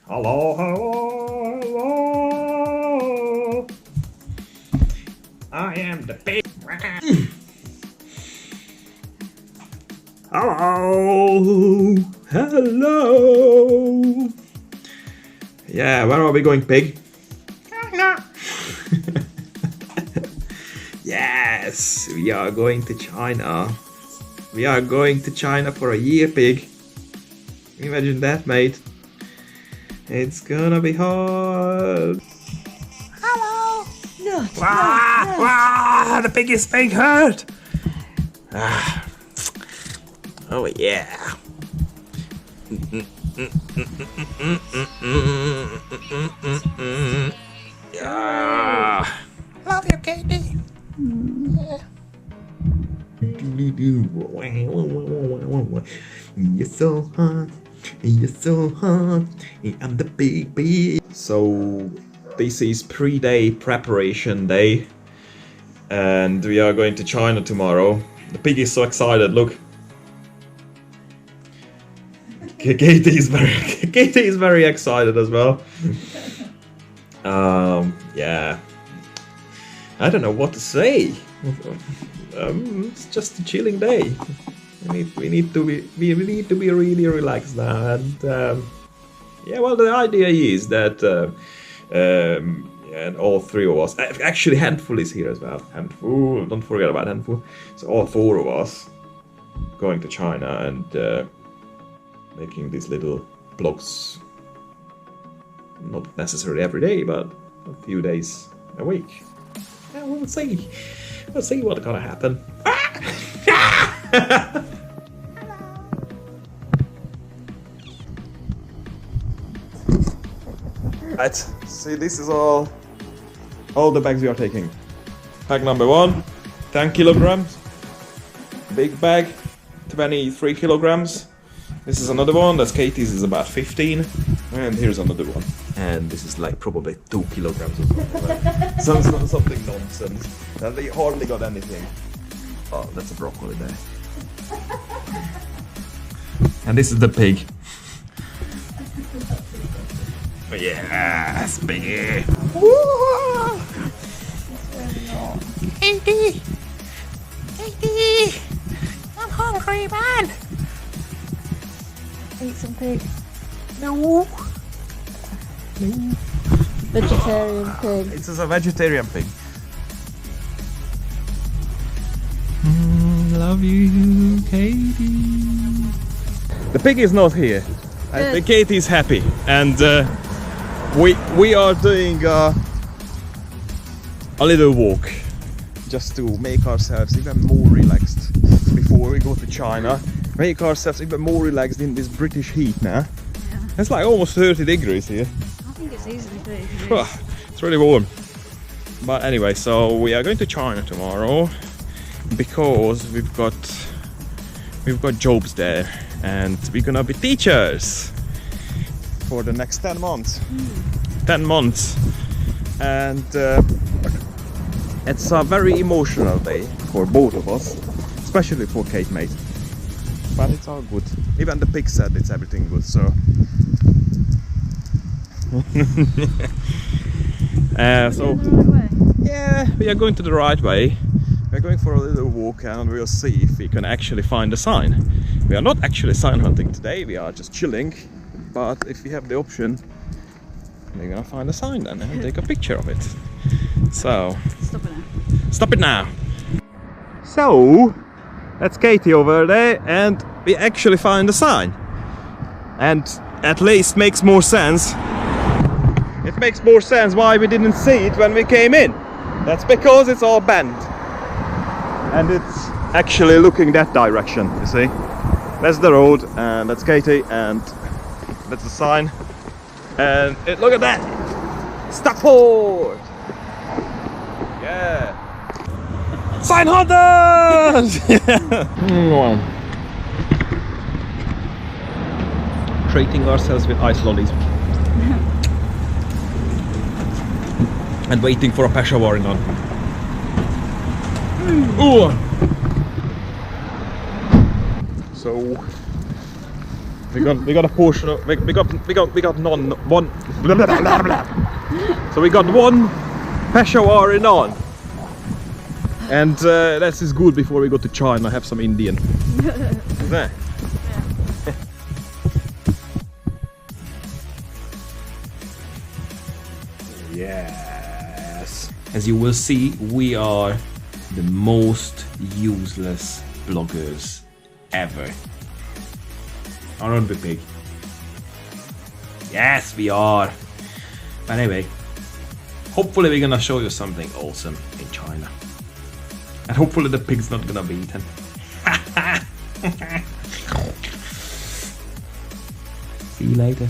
Hello, hello, hello. I am the pig. Hello, hello. Yeah, where are we going, pig? China. Yes, we are going to China. We are going to China for a year, pig. Imagine that, mate. It's gonna be hard. Hello. No. The pig is being hurt. Oh yeah. Yeah. Love you, Katie. Yeah. You're so hot. You're so hot. I'm the big pig. So this is pre-day preparation day, and we are going to China tomorrow. The pig is so excited. Look. Katie is very excited as well. Yeah. I don't know what to say. It's just a chilling day. We need to be really relaxed now, and yeah. Well, the idea is that and all three of us. Actually, Handful is here as well. Handful. Don't forget about Handful. So all four of us going to China and making these little vlogs. Not necessarily every day, but a few days a week. Yeah, we'll see. We'll see what's gonna happen. Right, see, this is all the bags we are taking. Bag number 1, 10 kilograms. Big bag, 23 kilograms. This is another one, that's Katie's, is about 15. And here's another one. And this is like probably 2 kilograms or something. Something nonsense. And they hardly got anything. Oh, that's a broccoli there. And this is the pig. Yes, piggy. Woo! Katie! Katie! I'm hungry, man! Eat some pig. No! Vegetarian pig. This is a vegetarian pig. Love you, Katie. The pig is not here. I think Katie is happy, and we are doing a little walk just to make ourselves even more relaxed before we go to China. Make ourselves even more relaxed in this British heat now. Yeah. It's like almost 30 degrees here. I think it's easily 30 degrees. It's really warm. But anyway, so we are going to China tomorrow because we've got jobs there, and we're gonna be teachers for the next 10 months. 10 months. And it's a very emotional day for both of us, especially for Kate, mate. But it's all good. Even the pig said it's everything good, so. So yeah, we are going to the right way. We're going for a little walk, and we'll see if we can actually find a sign. We are not actually sign hunting today, we are just chilling. But if we have the option, we're gonna find a sign then and take a picture of it. So Stop it now. Stop it now. So that's Katie over there, and we actually find a sign. And at least makes more sense. It makes more sense why we didn't see it when we came in. That's because it's all bent. And it's actually looking that direction, you see. That's the road, and that's Katie, and that's the sign. And look at that! Stockport! Yeah! Sign hunters! Treating ourselves with ice lollies. And waiting for a Peshawar on. Ooh. So We got a portion of we got none one blah, blah, blah, blah. So we got one Peshawari naan. And that is good before we go to China, have some Indian. There. Yes. As you will see, we are the most useless bloggers ever. Aren't we, pig? Yes, we are. But anyway, hopefully we're gonna show you something awesome in China. And hopefully the pig's not gonna be eaten. See you later.